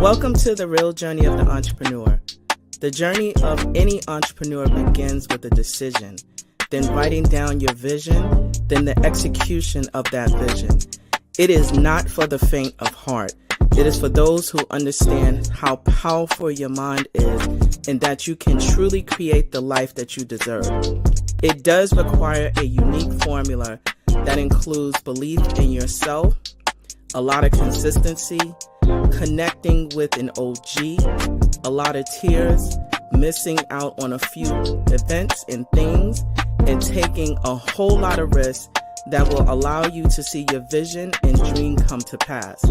Welcome to the real journey of the entrepreneur. The journey of any entrepreneur begins with a decision, then writing down your vision, then the execution of that vision. It is not for the faint of heart. It is for those who understand how powerful your mind is and that you can truly create the life that you deserve. It does require a unique formula that includes belief in yourself, a lot of consistency, connecting with an OG, a lot of tears, missing out on a few events and things, and taking a whole lot of risks that will allow you to see your vision and dream come to pass.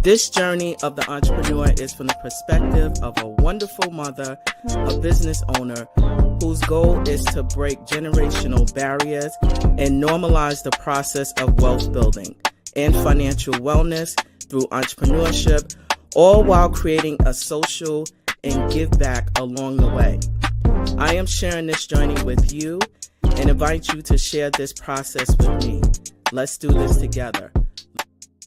This journey of the entrepreneur is from the perspective of a wonderful mother, a business owner, whose goal is to break generational barriers and normalize the process of wealth building and financial wellness through entrepreneurship, all while creating a social and give back along the way. I am sharing this journey with you and invite you to share this process with me. Let's do this together.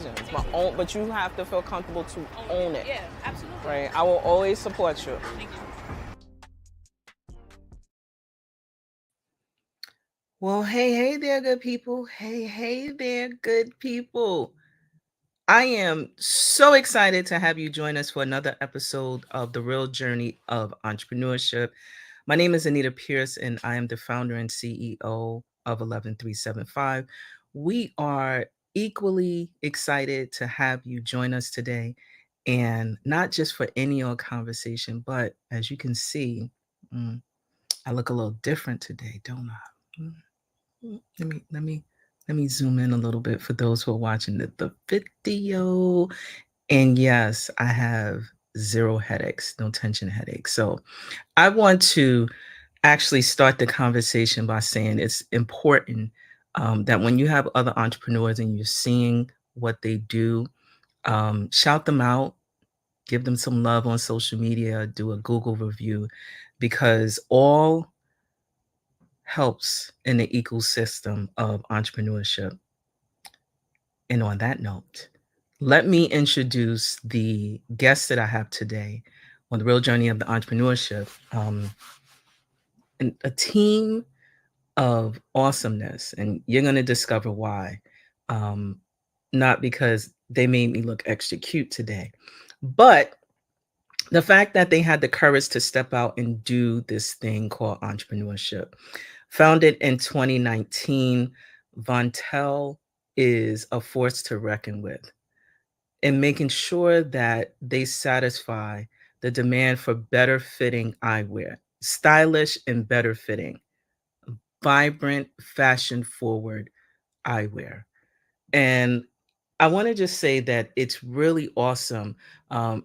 It's my own, but you have to feel comfortable to own it. Yeah, absolutely. Right? I will always support you. Thank you. Well, hey there, good people. Hey there, good people. I am so excited to have you join us for another episode of The Real Journey of Entrepreneurship. My name is Anita Pierce, and I am the founder and CEO of 11375. We are equally excited to have you join us today, and not just for any old conversation, but as you can see, I look a little different today, don't I? Let me zoom in a little bit for those who are watching the video. And yes, I have zero headaches, no tension headaches. So I want to actually start the conversation by saying it's important that when you have other entrepreneurs and you're seeing what they do, shout them out, give them some love on social media, do a Google review, because all helps in the ecosystem of entrepreneurship. And on that note, let me introduce the guest that I have today on the real journey of the entrepreneurship. And a team of awesomeness, and you're going to discover why. Not because they made me look extra cute today, but the fact that they had the courage to step out and do this thing called entrepreneurship. Founded in 2019, Vontelle is a force to reckon with in making sure that they satisfy the demand for better fitting eyewear, stylish and better fitting, vibrant, fashion forward eyewear. And I want to just say that it's really awesome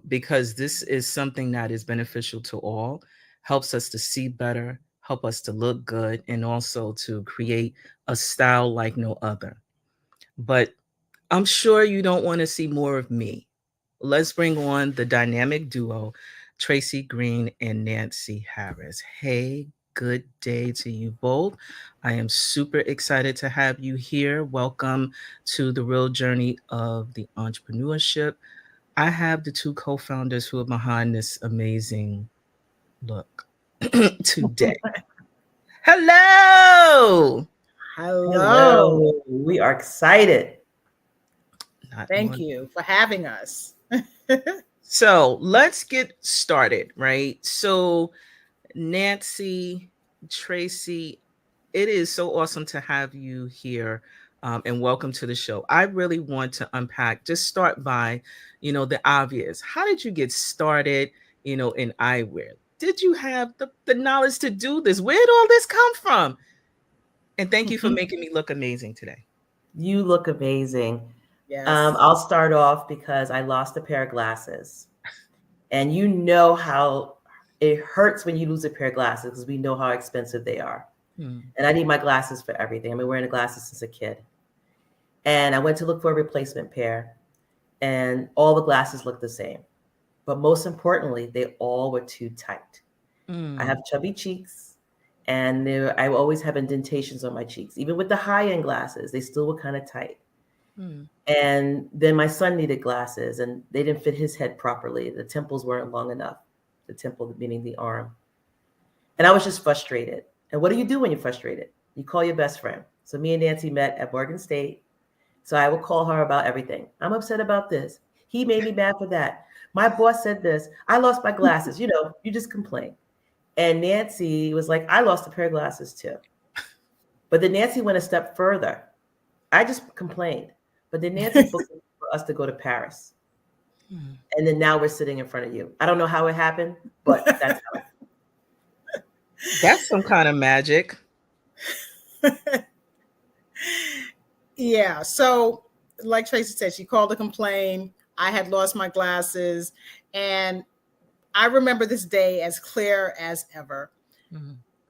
because this is something that is beneficial to all, helps us to see better, help us to look good, and also to create a style like no other. But I'm sure you don't want to see more of me. Let's bring on the dynamic duo, Tracy Green and Nancey Harris. Hey, good day to you both. I am super excited to have you here. Welcome to the real journey of the entrepreneurship. I have the two co-founders who are behind this amazing look today. Hello. Hello. We are excited. Thank you for having us. So let's get started, right? So Nancey, Tracy, it is so awesome to have you here and welcome to the show. I really want to unpack, just start by, the obvious. How did you get started, in eyewear? Did you have the knowledge to do this? Where did all this come from? And thank you for making me look amazing today. You look amazing. Yes. I'll start off because I lost a pair of glasses. And you know how it hurts when you lose a pair of glasses because we know how expensive they are. And I need my glasses for everything. I've been wearing the glasses since a kid. And I went to look for a replacement pair and all the glasses looked the same. But most importantly, they all were too tight. I have chubby cheeks and I always have indentations on my cheeks. Even with the high-end glasses, they still were kind of tight. And then my son needed glasses and they didn't fit his head properly. The temples weren't long enough. The temple meaning the arm. And I was just frustrated. And what do you do when you're frustrated? You call your best friend. So me and Nancey met at Morgan State. So I would call her about everything. I'm upset about this. He made me mad for that. My boss said this. I lost my glasses. You know, you just complain. And Nancey was like, I lost a pair of glasses too. But then Nancey went a step further. I just complained. But then Nancey booked for us to go to Paris. And then now we're sitting in front of you. I don't know how it happened, but that's how. That's some kind of magic. Yeah. So like Tracy said, she called to complain. I had lost my glasses. And I remember this day as clear as ever.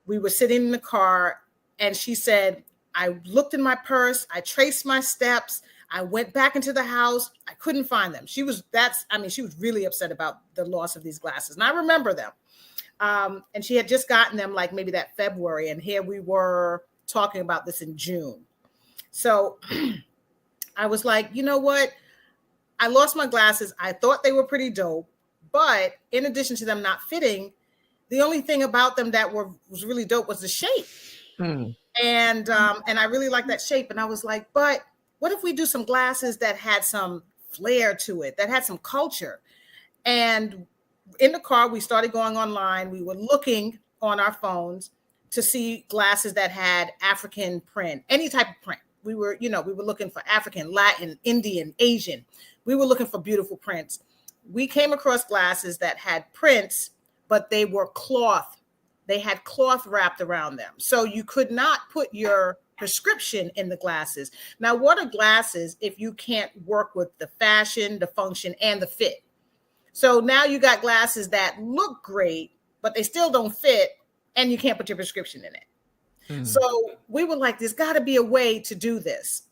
We were sitting in the car and she said, I looked in my purse. I traced my steps. I went back into the house. I couldn't find them. She was really upset about the loss of these glasses. And I remember them. And she had just gotten them like maybe that February. And here we were talking about this in June. So I was like, you know what? I lost my glasses. I thought they were pretty dope. But in addition to them not fitting, the only thing about them that was really dope was the shape. And I really liked that shape. And I was like, but what if we do some glasses that had some flair to it, that had some culture? And in the car, we started going online. We were looking on our phones to see glasses that had African print, any type of print. We were looking for African, Latin, Indian, Asian. We were looking for beautiful prints. We came across glasses that had prints, but they were cloth. They had cloth wrapped around them. So you could not put your prescription in the glasses. Now, what are glasses if you can't work with the fashion, the function, and the fit? So now you got glasses that look great, but they still don't fit, and you can't put your prescription in it. So we were like, there's got to be a way to do this.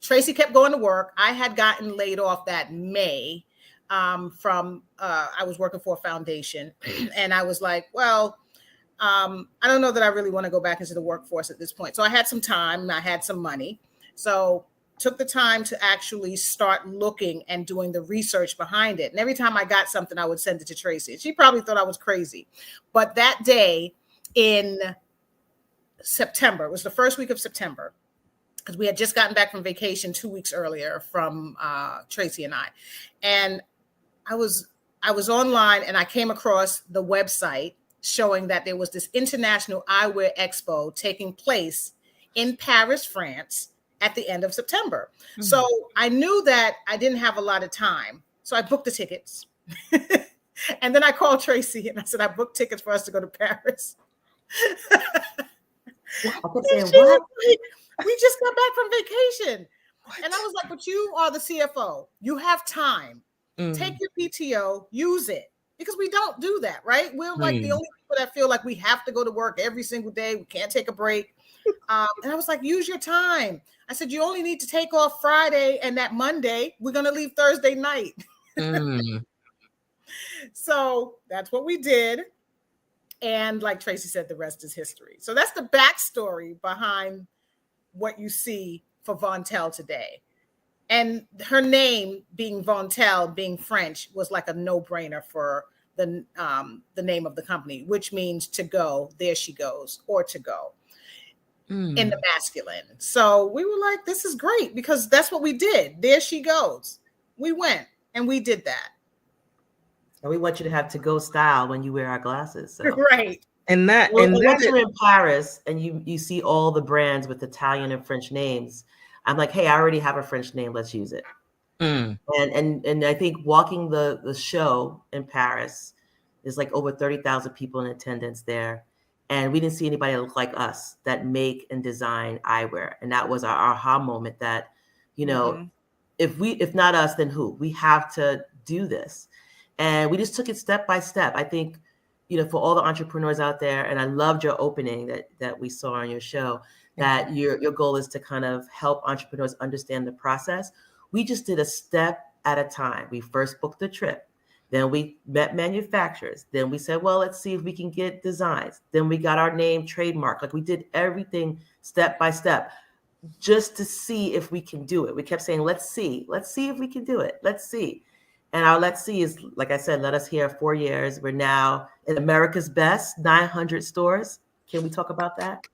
Tracy kept going to work. I had gotten laid off that May from I was working for a foundation. And I was like, well, I don't know that I really want to go back into the workforce at this point. So I had some time. I had some money. So took the time to actually start looking and doing the research behind it. And every time I got something, I would send it to Tracy. She probably thought I was crazy. But that day in September, it was the first week of September, because we had just gotten back from vacation 2 weeks earlier from Tracy and I. And I was online and I came across the website showing that there was this International Eyewear Expo taking place in Paris, France at the end of September. So I knew that I didn't have a lot of time. So I booked the tickets. And then I called Tracy and I said, I booked tickets for us to go to Paris. What? We just got back from vacation. What? And I was like, but you are the CFO. You have time. Take your PTO, use it. Because we don't do that, right? We're like the only people that feel like we have to go to work every single day. We can't take a break. And I was like, use your time. I said, you only need to take off Friday and that Monday. We're going to leave Thursday night. So that's what we did. And like Tracy said, the rest is history. So that's the backstory behind what you see for Vontelle today. And her name being Vontelle, being French, was like a no-brainer for the name of the company, which means to go, there she goes, or to go in the masculine. So we were like, this is great, because that's what we did. There she goes. We went and we did that. And we want you to have to-go style when you wear our glasses. So. Right. And once you're in Paris and you see all the brands with Italian and French names, I'm like, hey, I already have a French name. Let's use it. And I think walking the show in Paris is like over 30,000 people in attendance there. And we didn't see anybody that looked like us that make and design eyewear. And that was our aha moment that, you know, if not us, then who? We have to do this. And we just took it step by step. I think, you know, for all the entrepreneurs out there, and I loved your opening that we saw on your show, that your goal is to kind of help entrepreneurs understand the process. We just did a step at a time. We first booked the trip. Then we met manufacturers. Then we said, well, let's see if we can get designs. Then we got our name trademark. Like, we did everything step by step. just to see if we can do it. We kept saying, let's see if we can do it. Let's see. And our let's see is, like I said, let us here 4 years. We're now in America's best 900 stores. Can we talk about that?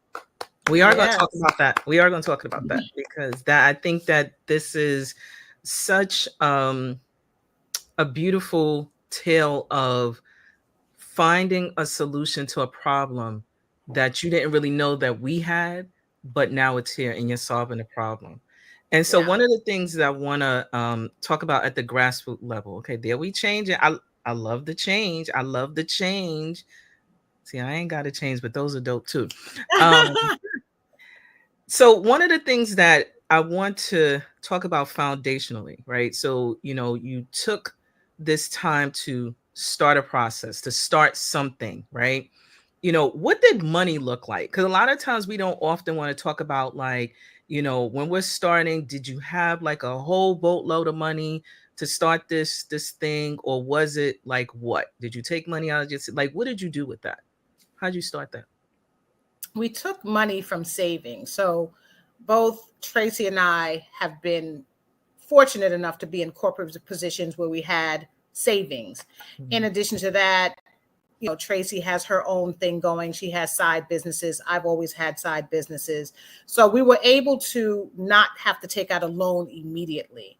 We are going to talk about that. We are going to talk about that because I think that this is such a beautiful tale of finding a solution to a problem that you didn't really know that we had, but now it's here and you're solving the problem. And so one of the things that I want to talk about at the grassroots level, okay, there we change it. I love the change. I love the change. See, I ain't got to change, but those are dope too. So one of the things that I want to talk about foundationally, right? So, you took this time to start a process, to start something, right? What did money look like? Because a lot of times we don't often want to talk about like, when we're starting, did you have like a whole boatload of money to start this thing? Or was it like, what? Did you take money out of just like, what did you do with that? How'd you start that? We took money from savings. So both Tracy and I have been fortunate enough to be in corporate positions where we had savings. Mm-hmm. In addition to that, Tracy has her own thing going. She has side businesses. I've always had side businesses. So we were able to not have to take out a loan immediately.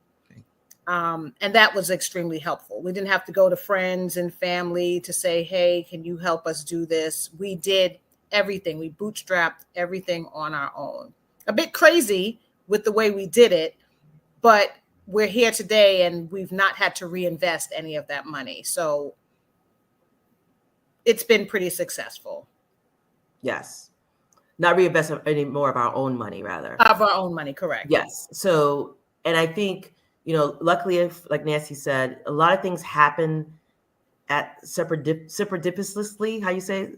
And that was extremely helpful. We didn't have to go to friends and family to say, hey, can you help us do this? We did everything. We bootstrapped everything on our own. A bit crazy with the way we did it, but we're here today and we've not had to reinvest any of that money. So it's been pretty successful. Yes. Not reinvest any more of our own money, rather. Of our own money, correct. Yes. So, and I think, luckily, if, like Nancey said, a lot of things happen at serendipitously, how you say,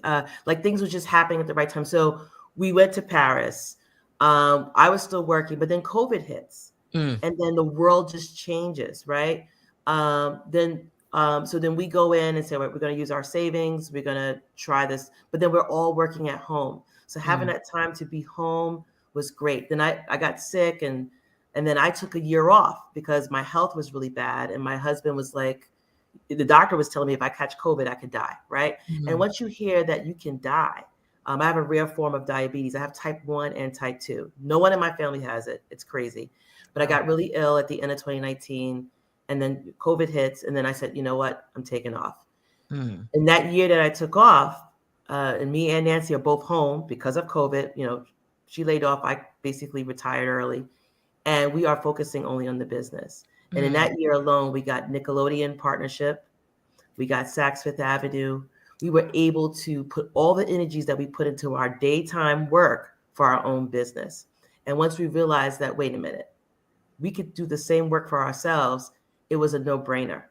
like things were just happening at the right time. So we went to Paris. I was still working, but then COVID hits, and then the world just changes, right? So then we go in and say, right, we're going to use our savings. We're going to try this, but then we're all working at home. So having that time to be home was great. Then I got sick, and then I took a year off because my health was really bad, and my husband was like, the doctor was telling me if I catch COVID, I could die, right? Mm-hmm. And once you hear that you can die, I have a rare form of diabetes. I have type 1 and type 2. No one in my family has it. It's crazy. But I got really ill at the end of 2019, and then COVID hits, and then I said, you know what? I'm taking off. Mm. And that year that I took off, and me and Nancey are both home because of COVID. She laid off. I basically retired early, and we are focusing only on the business. And in that year alone, we got Nickelodeon partnership. We got Saks Fifth Avenue. We were able to put all the energies that we put into our daytime work for our own business. And once we realized that, wait a minute, we could do the same work for ourselves, it was a no-brainer.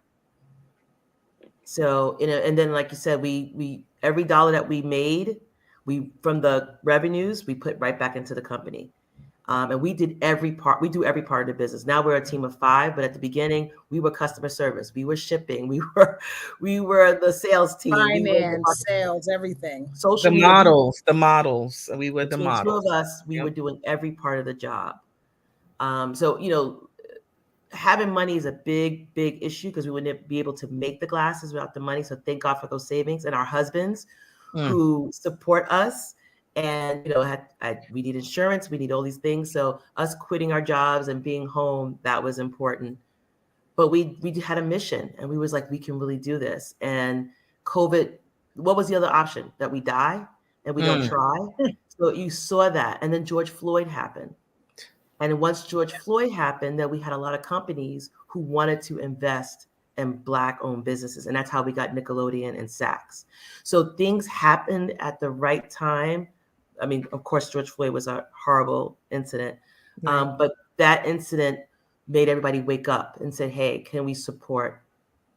So, and then like you said, we every dollar that we made, from the revenues, we put right back into the company. And we did every part. We do every part of the business. Now we're a team of 5, but at the beginning we were customer service. We were shipping. We were the sales team. Finance, sales, everything. Social media. The models. We were the models. Two of us, we were doing every part of the job. So having money is a big issue because we wouldn't be able to make the glasses without the money. So thank God for those savings and our husbands who support us. And, we need insurance, we need all these things. So us quitting our jobs and being home, that was important. But we had a mission, and we was like, we can really do this. And COVID, what was the other option? That we die and we don't try? So you saw that. And then George Floyd happened. And once George Floyd happened, then we had a lot of companies who wanted to invest in Black-owned businesses. And that's how we got Nickelodeon and Saks. So things happened at the right time. I mean, of course, George Floyd was a horrible incident, but that incident made everybody wake up and say, hey, can we support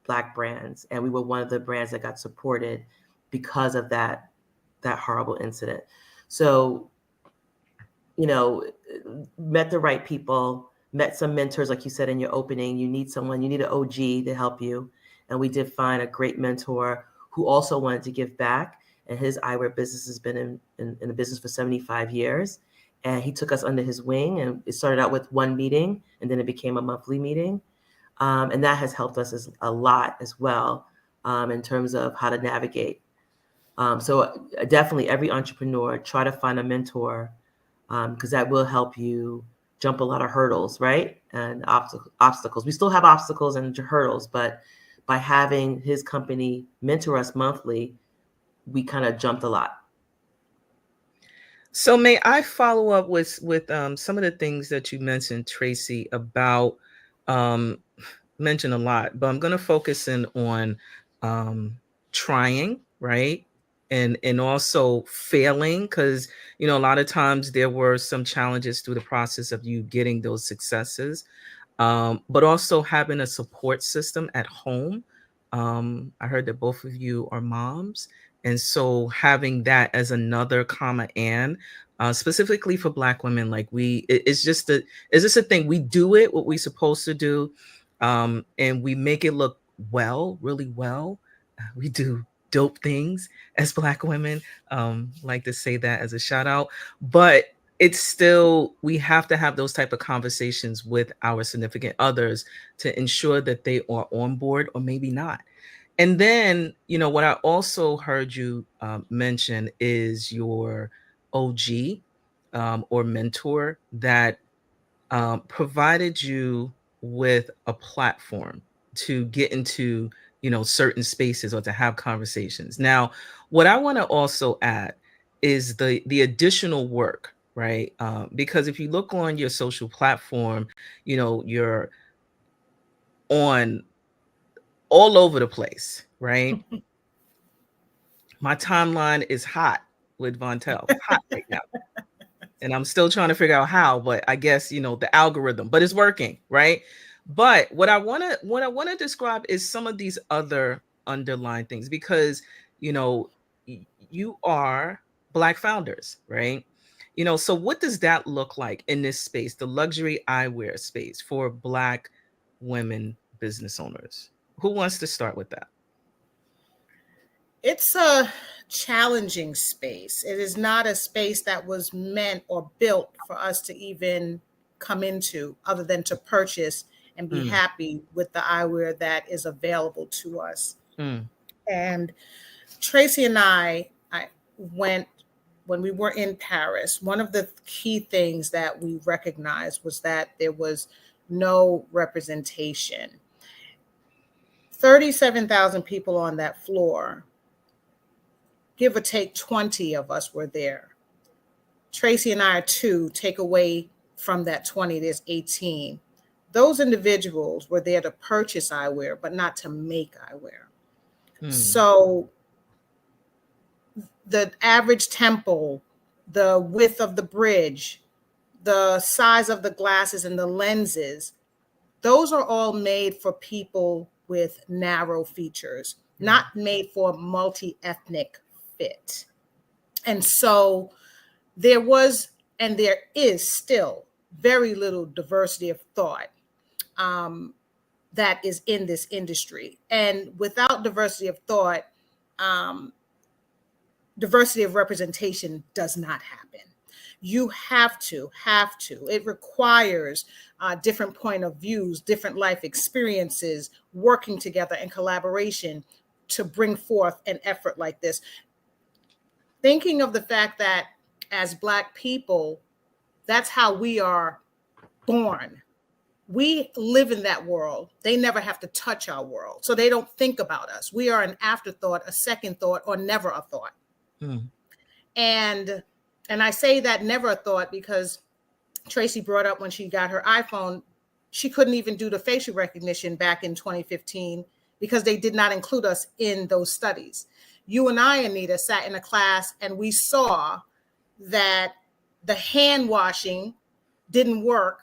Black brands? And we were one of the brands that got supported because of that horrible incident. So, met the right people, met some mentors, like you said in your opening. You need an OG to help you. And we did find a great mentor who also wanted to give back. And his eyewear business has been in the business for 75 years. and he took us under his wing, and it started out with one meeting, and then it became a monthly meeting. And that has helped us a lot as well, in terms of how to navigate. So definitely every entrepreneur, try to find a mentor, because that will help you jump a lot of hurdles, right? And obstacles. We still have obstacles and hurdles, but by having his company mentor us monthly, we kind of jumped a lot. So may I follow up with some of the things that you mentioned, Tracy, about mentioned a lot, but I'm going to focus in on trying, right? And also failing, because a lot of times there were some challenges through the process of you getting those successes, but also having a support system at home. I heard that both of you are moms, and so having that as another comma and specifically for Black women, like it's just a thing. We do it what we're supposed to do, and we make it look really well. We do dope things as Black women. Like to say that as a shout out, but it's still, we have to have those type of conversations with our significant others to ensure that they are on board, or maybe not. And then, what I also heard you mention is your OG, or mentor that provided you with a platform to get into, certain spaces or to have conversations. Now, what I want to also add is the additional work, right? Because if you look on your social platform, you're on all over the place, right? My timeline is hot with Vontelle, hot right now. And I'm still trying to figure out how, but I guess, the algorithm, but it's working, right? But what I want to describe is some of these other underlying things, because, you are Black founders, right? So what does that look like in this space, the luxury eyewear space for Black women business owners? Who wants to start with that? It's a challenging space. It is not a space that was meant or built for us to even come into, other than to purchase and be happy with the eyewear that is available to us. And Tracy and I went, when we were in Paris, one of the key things that we recognized was that there was no representation. 37,000 people on that floor. Give or take 20 of us were there. Tracy and I are 2. Take away from that 20, there's 18. Those individuals were there to purchase eyewear, but not to make eyewear. So the average temple, the width of the bridge, the size of the glasses and the lenses, those are all made for people with narrow features, not made for multi-ethnic fit. And so there was, and there is still, very little diversity of thought that is in this industry. And without diversity of thought, diversity of representation does not happen. You have to. It requires different point of views, different life experiences, working together in collaboration to bring forth an effort like this. Thinking of the fact that as Black people, that's how we are born. We live in that world. They never have to touch our world. So they don't think about us. We are an afterthought, a second thought, or never a thought. And I say that never a thought because Tracy brought up when she got her iPhone, she couldn't even do the facial recognition back in 2015 because they did not include us in those studies. You and I, Anita, sat in a class and we saw that the hand washing didn't work.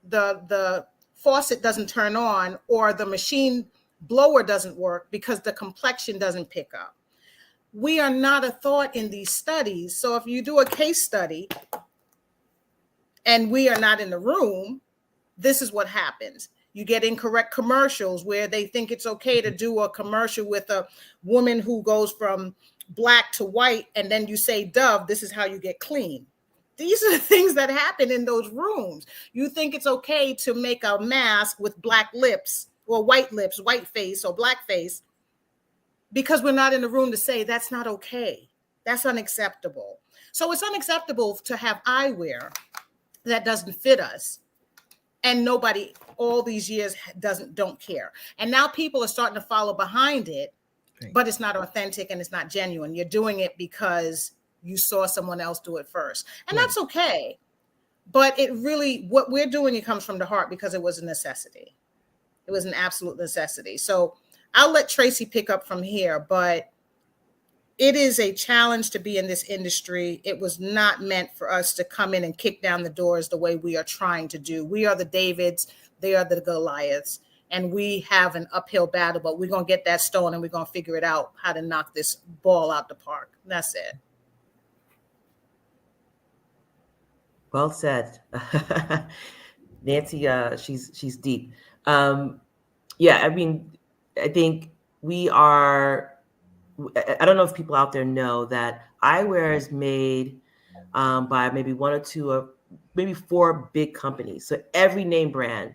The faucet doesn't turn on, or the machine blower doesn't work because the complexion doesn't pick up. We are not a thought in these studies. So if you do a case study and we are not in the room, this is what happens. You get incorrect commercials where they think it's okay to do a commercial with a woman who goes from Black to white, and then you say, Dove, this is how you get clean. These are the things that happen in those rooms. You think it's okay to make a mask with black lips, white face, or black face, because we're not in the room to say that's not okay. That's unacceptable. So it's unacceptable to have eyewear that doesn't fit us, and nobody all these years don't care. And now people are starting to follow behind it, right. But it's not authentic and it's not genuine. You're doing it because you saw someone else do it first, and right. That's okay. But it really, what we're doing, it comes from the heart because it was a necessity. It was an absolute necessity. So I'll let Tracy pick up from here, but it is a challenge to be in this industry. It was not meant for us to come in and kick down the doors the way we are trying to do. We are the Davids, they are the Goliaths, and we have an uphill battle, but we're going to get that stone and we're going to figure it out how to knock this ball out the park. That's it. Well said. Nancey, she's deep. Yeah, I mean, I think we are, I don't know if people out there know that eyewear is made by maybe one or two or maybe four big companies. So every name brand,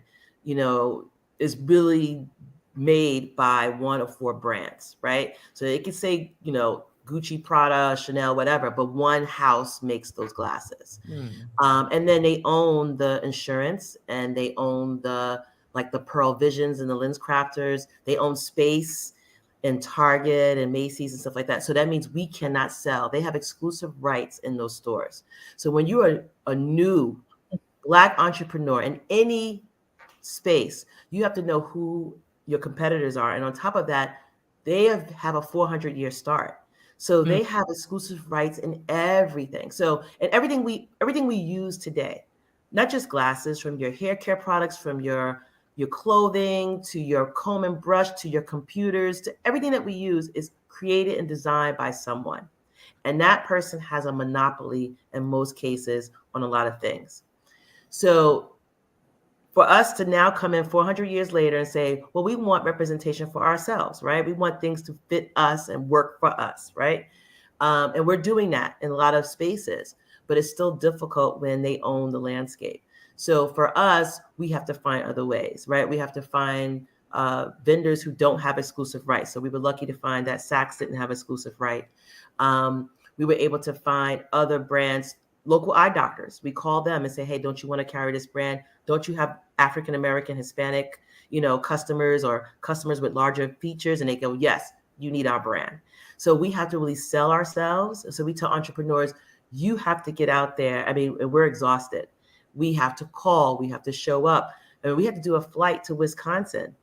is really made by one or four brands, right? So it could say, Gucci, Prada, Chanel, whatever, but one house makes those glasses. And then they own the insurance, and they own the Pearl Visions and the Lens Crafters. They own space in Target and Macy's and stuff like that. So that means we cannot sell. They have exclusive rights in those stores. So when you are a new Black entrepreneur in any space, you have to know who your competitors are. And on top of that, they have a 400-year start. So they have exclusive rights in everything. So, and everything we use today, not just glasses, from your hair care products, from your clothing, to your comb and brush, to your computers, to everything that we use is created and designed by someone. And that person has a monopoly in most cases on a lot of things. So for us to now come in 400 years later and say, well, we want representation for ourselves, right? We want things to fit us and work for us, right? And we're doing that in a lot of spaces, but it's still difficult when they own the landscape. So for us, we have to find other ways, right? We have to find vendors who don't have exclusive rights. So we were lucky to find that Saks didn't have exclusive right. We were able to find other brands, local eye doctors. We call them and say, hey, don't you want to carry this brand? Don't you have African-American, Hispanic, customers or customers with larger features? And they go, yes, you need our brand. So we have to really sell ourselves. So we tell entrepreneurs, you have to get out there. I mean, we're exhausted. We have to call, we have to show up. And we had to do a flight to Wisconsin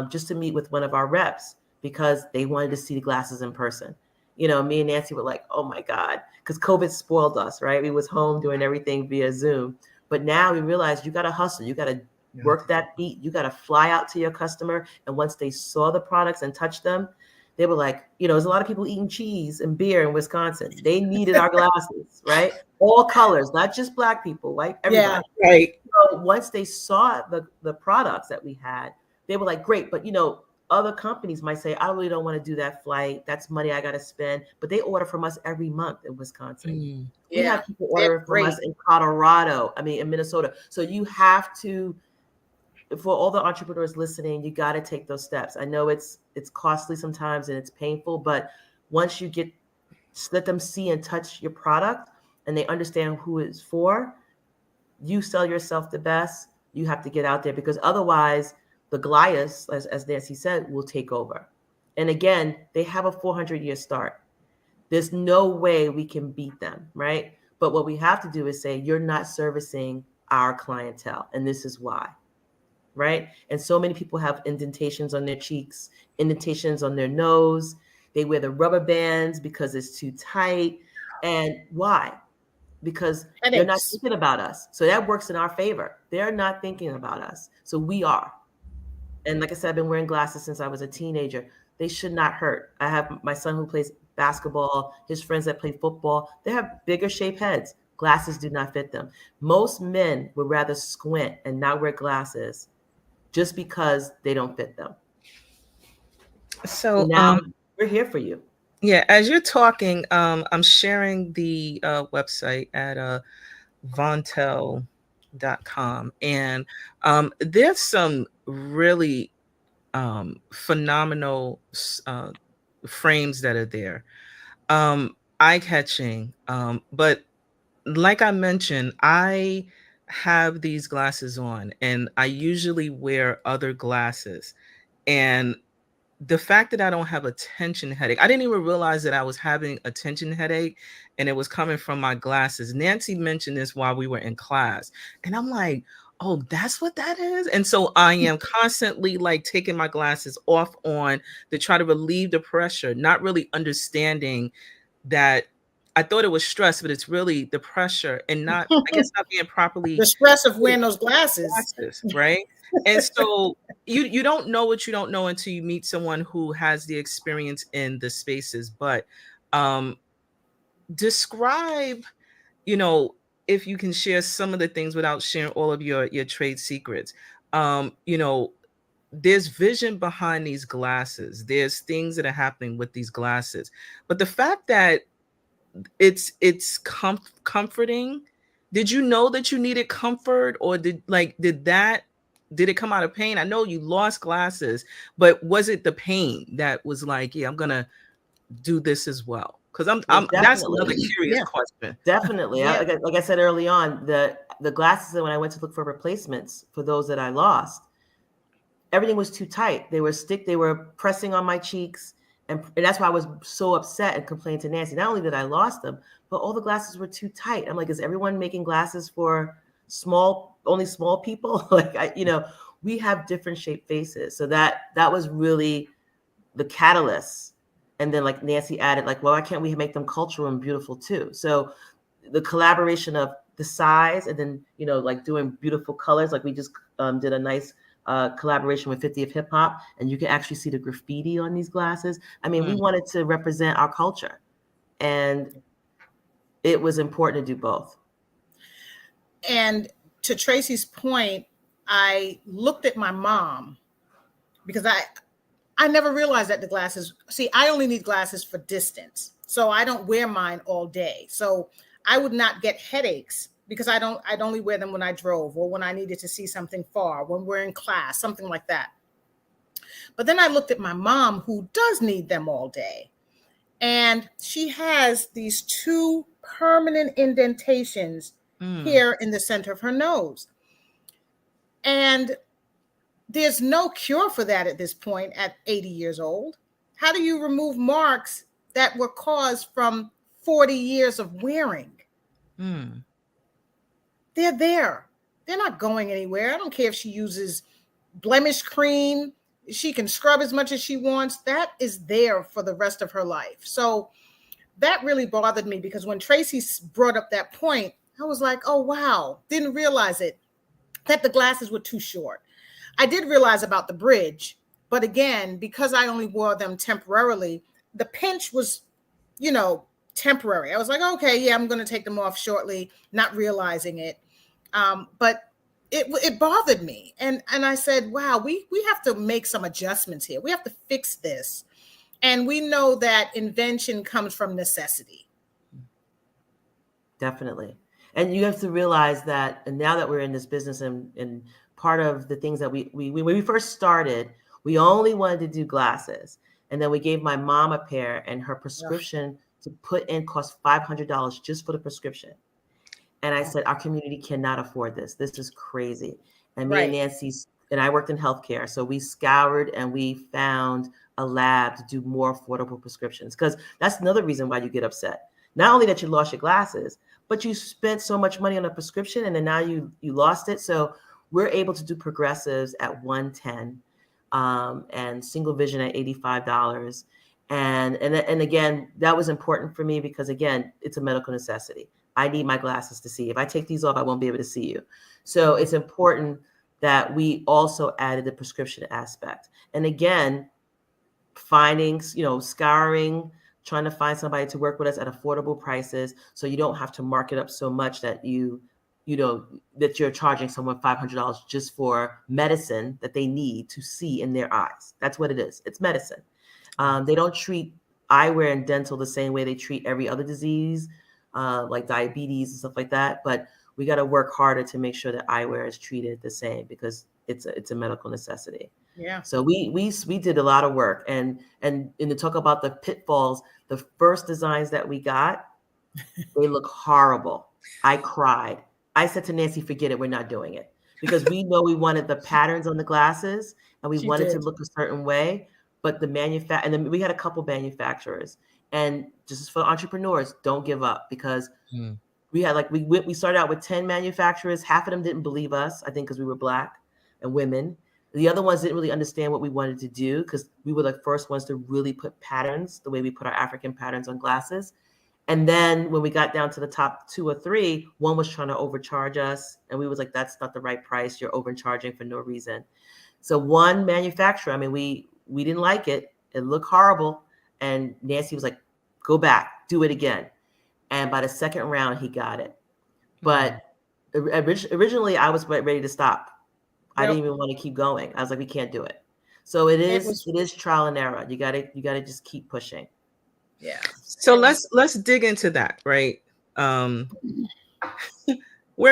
just to meet with one of our reps because they wanted to see the glasses in person. Me and Nancey were like, oh my God, because COVID spoiled us, right? We was home doing everything via Zoom. But now we realized you got to hustle. You got to work that beat. You got to fly out to your customer. And once they saw the products and touched them, they were like, there's a lot of people eating cheese and beer in Wisconsin. They needed our glasses, right? All colors, not just Black people, white, everybody. Yeah, right. So once they saw the products that we had, they were like, great. But, other companies might say, I really don't want to do that flight. That's money I got to spend. But they order from us every month in Wisconsin. We have people order from us in Colorado, in Minnesota. So you have to, for all the entrepreneurs listening, you got to take those steps. I know it's costly sometimes and it's painful, but once you let them see and touch your product and they understand who it's for, you sell yourself the best. You have to get out there because otherwise the Goliaths, as Nancey said, will take over. And again, they have a 400-year start. There's no way we can beat them, right? But what we have to do is say, you're not servicing our clientele, and this is why, right? And so many people have indentations on their cheeks, indentations on their nose. They wear the rubber bands because it's too tight. And why? Because they're not thinking about us. So that works in our favor. They're not thinking about us. So we are. And like I said, I've been wearing glasses since I was a teenager. They should not hurt. I have my son who plays basketball, his friends that play football. They have bigger shaped heads. Glasses do not fit them. Most men would rather squint and not wear glasses just because they don't fit them. So now we're here for you. Yeah, as you're talking, I'm sharing the website at Vontelle.com, and there's some really phenomenal frames that are there, eye-catching. But like I mentioned, I have these glasses on, and I usually wear other glasses, and the fact that I don't have a tension headache, I didn't even realize that I was having a tension headache and it was coming from my glasses. Nancey mentioned this while we were in class, and I'm like, oh, that's what that is. And so I am constantly like taking my glasses off on to try to relieve the pressure, not really understanding that I thought it was stress, but it's really the pressure and not, I guess, not being properly The stress of wearing those glasses. right? And so you don't know what you don't know until you meet someone who has the experience in the spaces. But um describe, you know, if you can share some of the things without sharing all of your trade secrets. You know, there's vision behind these glasses. There's things that are happening with these glasses. But the fact that it's comforting. Did you know that you needed comfort, or did it come out of pain? I know you lost glasses, but was it the pain that was like, yeah, I'm gonna do this as well? Because I'm that's another Definitely. curious Yeah. question. Definitely. Yeah. Like I said early on, the glasses that when I went to look for replacements for those that I lost, everything was too tight. They were pressing on my cheeks. And that's why I was so upset and complained to Nancey. Not only did I lost them, but all the glasses were too tight. I'm like, is everyone making glasses for only small people? Like, we have different shaped faces. So that was really the catalyst. And then like Nancey added, like, well, why can't we make them cultural and beautiful too? So the collaboration of the size and then, like doing beautiful colors. Like we just did a nice collaboration with 50th Hip Hop, and you can actually see the graffiti on these glasses. I mean, we wanted to represent our culture, and it was important to do both. And to Tracy's point, I looked at my mom because I never realized that the glasses, see, I only need glasses for distance. So I don't wear mine all day. So I would not get headaches because I'd only wear them when I drove or when I needed to see something far, when we're in class, something like that. But then I looked at my mom, who does need them all day. And she has these 2 permanent indentations here in the center of her nose. And there's no cure for that at this point at 80 years old. How do you remove marks that were caused from 40 years of wearing? They're there. They're not going anywhere. I don't care if she uses blemish cream. She can scrub as much as she wants. That is there for the rest of her life. So that really bothered me because when Tracy brought up that point, I was like, oh, wow, didn't realize it, that the glasses were too short. I did realize about the bridge, but again, because I only wore them temporarily, the pinch was, temporary. I was like, okay, yeah, I'm going to take them off shortly, not realizing it. But it bothered me. And I said, wow, we have to make some adjustments here. We have to fix this. And we know that invention comes from necessity. Definitely. And you have to realize that, and now that we're in this business and part of the things that we when we first started, we only wanted to do glasses. And then we gave my mom a pair, and her prescription to put in cost $500 just for the prescription. And I said, our community cannot afford this. This is crazy. And me and Nancey, and I worked in healthcare. So we scoured and we found a lab to do more affordable prescriptions. Because that's another reason why you get upset. Not only that you lost your glasses, but you spent so much money on a prescription and then now you lost it. So we're able to do progressives at $110 and single vision at $85. And again, that was important for me because, again, it's a medical necessity. I need my glasses to see. If I take these off, I won't be able to see you. So it's important that we also added the prescription aspect. And again, finding, scouring, trying to find somebody to work with us at affordable prices so you don't have to mark it up so much that that you're charging someone $500 just for medicine that they need to see in their eyes. That's what it is. It's medicine. They don't treat eyewear and dental the same way they treat every other disease, like diabetes and stuff like that. But we got to work harder to make sure that eyewear is treated the same because it's a medical necessity. Yeah. So we did a lot of work, and to talk about the pitfalls, the first designs that we got, they look horrible. I cried. I said to Nancey, forget it, we're not doing it. Because we know we wanted the patterns on the glasses and we wanted to look a certain way, but and then we had a couple manufacturers. And just for entrepreneurs, don't give up, because we had we started out with 10 manufacturers. Half of them didn't believe us, I think, because we were Black and women. The other ones didn't really understand what we wanted to do, because we were the first ones to really put patterns the way we put our African patterns on glasses. And then when we got down to the top 2 or 3, one was trying to overcharge us. And we was like, that's not the right price. You're overcharging for no reason. So one manufacturer, I mean, we didn't like it. It looked horrible. And Nancey was like, go back, do it again. And by the second round, he got it. But originally I was ready to stop. I didn't even want to keep going. I was like, we can't do it. So it is trial and error. You gotta just keep pushing. Yeah. So let's dig into that, right? We're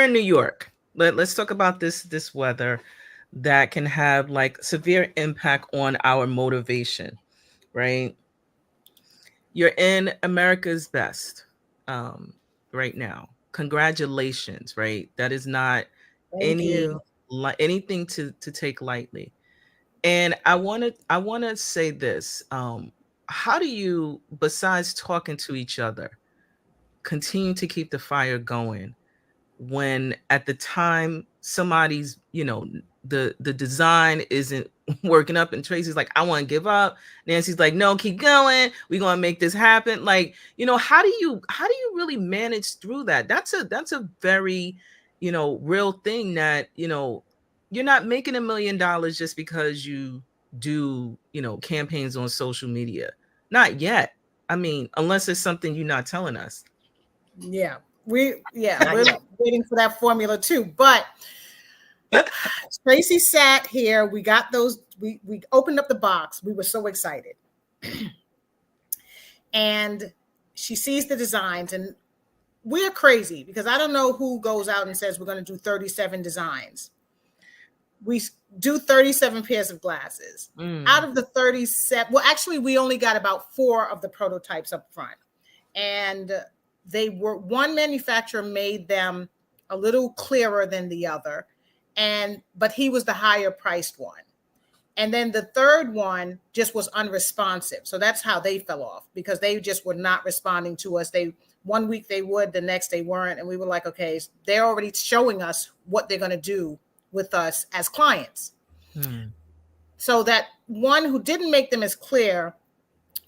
in New York. Let's talk about this weather that can have like severe impact on our motivation, right? You're in America's best right now. Congratulations, right? That is not anything to take lightly. And I want to say this. How do you, besides talking to each other, continue to keep the fire going when at the time somebody's, the design isn't working up and Tracy's like, I want to give up. Nancey's like, no, keep going. We're going to make this happen. Like, how do you really manage through that? That's a very, real thing that, you're not making $1 million just because you do, campaigns on social media. Not yet. I mean, unless it's something you're not telling us. Yeah. We're waiting for that formula too. But Tracy sat here. We got those. We opened up the box. We were so excited. And she sees the designs, and we're crazy because I don't know who goes out and says we're going to do 37 designs. We do 37 pairs of glasses. Out of the 37, well, actually, we only got about 4 of the prototypes up front. And one manufacturer made them a little clearer than the other, but he was the higher priced one. And then the third one just was unresponsive. So that's how they fell off, because they just were not responding to us. One week they would, the next they weren't. And we were like, okay, they're already showing us what they're going to do with us as clients. So that one who didn't make them as clear,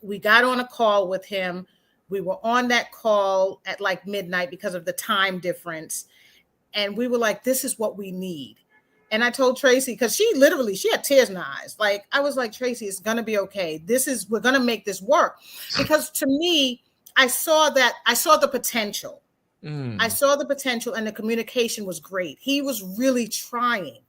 we got on a call with him. We were on that call at like midnight because of the time difference. And we were like, this is what we need. And I told Tracy, because she had tears in her eyes. Like, I was like, Tracy, it's going to be okay. We're going to make this work. Because to me, I saw the potential. I saw the potential, and the communication was great. He was really trying.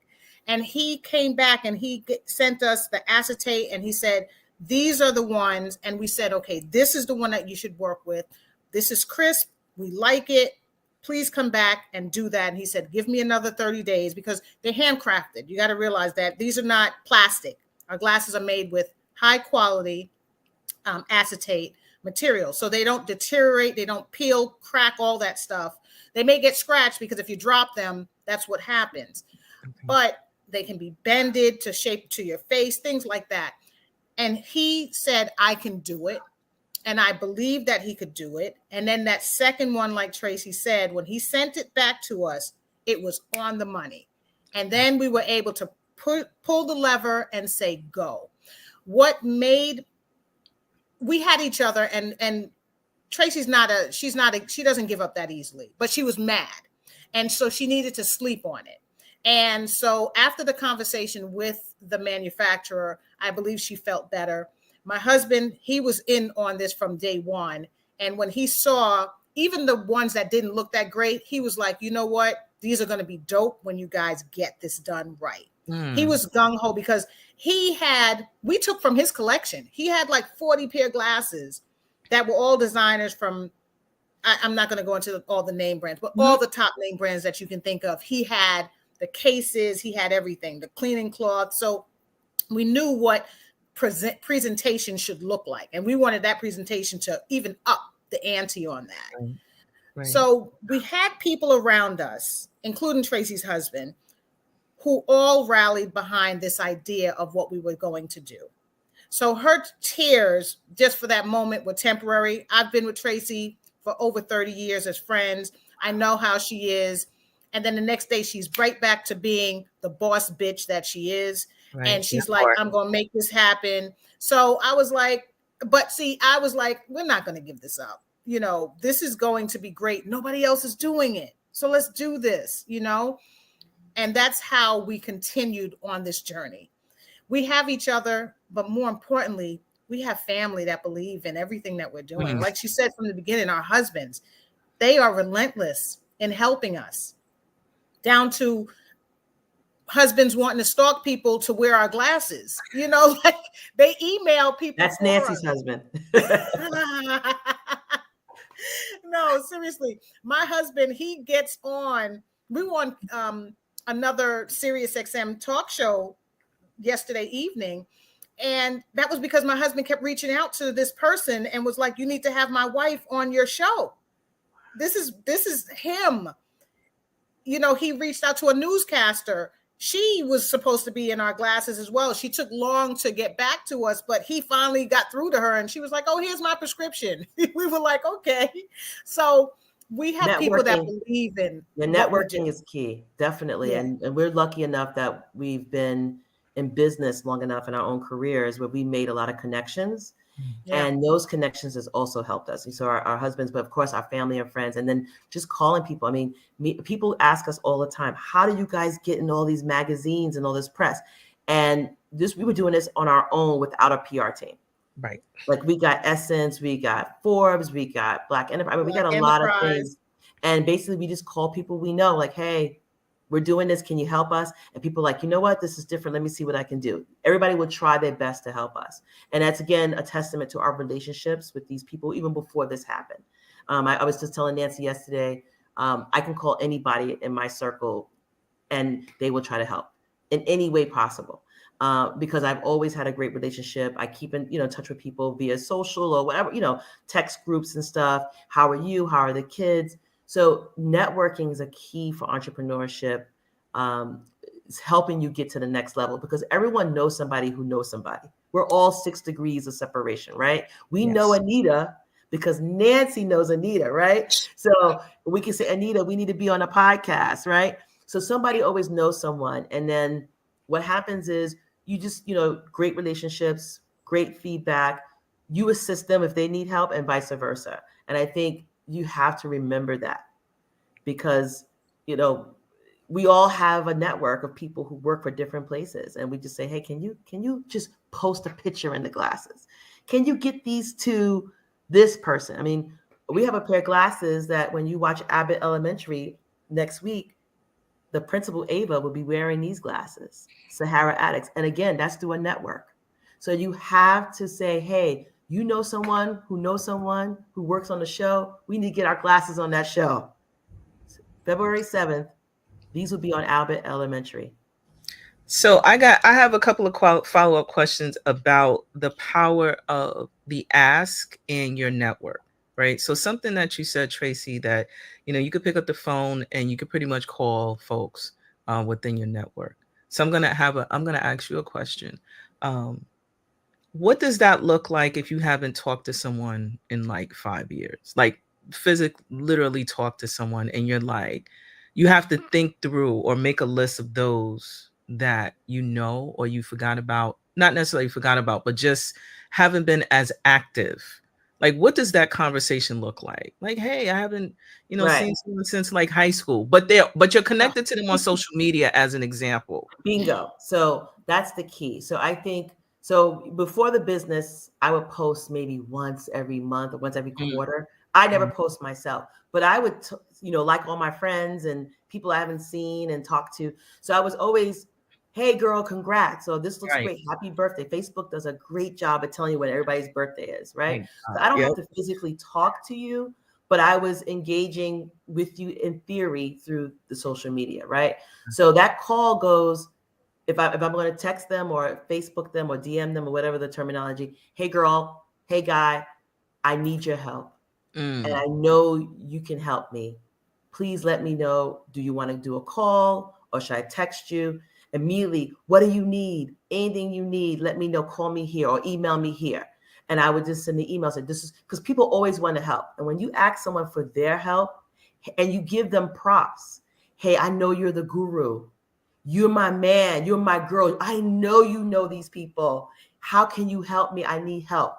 And he came back and he sent us the acetate, and he said, these are the ones. And we said, okay, this is the one that you should work with. This is crisp. We like it. Please come back and do that. And he said, give me another 30 days because they're handcrafted. You got to realize that these are not plastic. Our glasses are made with high quality acetate material. So they don't deteriorate. They don't peel, crack, all that stuff. They may get scratched because if you drop them, that's what happens. Okay. But they can be bended to shape to your face, things like that. And he said, I can do it. And I believed that he could do it. And then that second one, like Tracy said, when he sent it back to us, it was on the money. And then we were able to pull the lever and say, go. We had each other, and Tracy's she doesn't give up that easily, but she was mad. And so she needed to sleep on it. And so after the conversation with the manufacturer, I believe she felt better. My husband, he was in on this from day one. And when he saw even the ones that didn't look that great, he was like, you know what? These are going to be dope when you guys get this done right. He was gung-ho because we took from his collection. He had like 40 pair glasses that were all designers from, I'm not going to go into all the name brands, but all the top name brands that you can think of. He had the cases, he had everything, the cleaning cloth. So we knew what presentation should look like. And we wanted that presentation to even up the ante on that. Right. So we had people around us, including Tracy's husband, who all rallied behind this idea of what we were going to do. So her tears just for that moment were temporary. I've been with Tracy for over 30 years as friends. I know how she is. And then the next day she's right back to being the boss bitch that she is. Right. And she's like, I'm going to make this happen. So I was like, we're not going to give this up. You know, this is going to be great. Nobody else is doing it. So let's do this, you know? And that's how we continued on this journey. We have each other, but more importantly, we have family that believe in everything that we're doing. Like she said from the beginning, our husbands, they are relentless in helping us, down to husbands wanting to stalk people to wear our glasses. You know, like they email people. That's Nancey's husband. No, seriously. My husband, he gets on. We were on another Sirius XM talk show yesterday evening. And that was because my husband kept reaching out to this person and was like, you need to have my wife on your show. This is him. You know, he reached out to a newscaster. She was supposed to be in our glasses as well. She took long to get back to us, but he finally got through to her and she was like, oh, here's my prescription. We were like, okay. So we have people that believe in the networking is key, definitely. Yeah. And we're lucky enough that we've been in business long enough in our own careers where we made a lot of connections. Yeah. And those connections has also helped us. So our husbands, but of course our family and friends, and then just calling people. I mean, people ask us all the time, how do you guys get in all these magazines and all this press? And we were doing this on our own without a PR team. Right. Like we got Essence, we got Forbes, we got Black Enterprise. I mean, we got a lot of things. And basically we just call people we know, like, hey, we're doing this. Can you help us? And people are like, you know what? This is different. Let me see what I can do. Everybody will try their best to help us. And that's, again, a testament to our relationships with these people, even before this happened. I was just telling Nancey yesterday, I can call anybody in my circle and they will try to help in any way possible. Because I've always had a great relationship. I keep in touch with people via social or whatever, text groups and stuff. How are you? How are the kids? So networking is a key for entrepreneurship. It's helping you get to the next level because everyone knows somebody who knows somebody. We're all 6 degrees of separation, right? We know Anita because Nancey knows Anita, right? So we can say, Anita, we need to be on a podcast, right? So somebody always knows someone. And then what happens is you just, great relationships, great feedback. You assist them if they need help and vice versa. And I think you have to remember that because, we all have a network of people who work for different places. And we just say, hey, can you just post a picture in the glasses? Can you get these to this person? I mean, we have a pair of glasses that when you watch Abbott Elementary next week, the principal Ava will be wearing these glasses, Sahara Addicts. And again, that's through a network. So you have to say, hey, you know someone who knows someone who works on the show. We need to get our glasses on that show. February 7th, these will be on Abbott Elementary. So I have a couple of follow-up questions about the power of the ask in your network, right? So something that you said, Tracy, that, you could pick up the phone and you could pretty much call folks within your network. So I'm going to ask you a question. What does that look like if you haven't talked to someone in like 5 years? Like literally talk to someone and you're like, you have to think through or make a list of those that or you forgot about, not necessarily forgot about, but just haven't been as active. Like, what does that conversation look like? Like, hey, I haven't, seen someone since like high school, but you're connected to them on social media as an example. Bingo. So that's the key. So I think, before the business, I would post maybe once every month or once every quarter. I never post myself, but I would, like all my friends and people I haven't seen and talked to. So I was always hey girl, congrats. So this looks Right. great. Happy birthday. Facebook does a great job at telling you when everybody's birthday is, right? Thank So God. I don't Yep. have to physically talk to you, but I was engaging with you in theory through the social media, right? So that call goes, if I'm going to text them or Facebook them or DM them or whatever the terminology, hey girl, hey guy, I need your help. And I know you can help me. Please let me know, do you want to do a call or should I text you? Immediately, what do you need? Anything you need, let me know, call me here or email me here. And I would just send the email, say, this is because people always want to help. And when you ask someone for their help and you give them props, hey, I know you're the guru. You're my man. You're my girl. I know you know these people. How can you help me? I need help.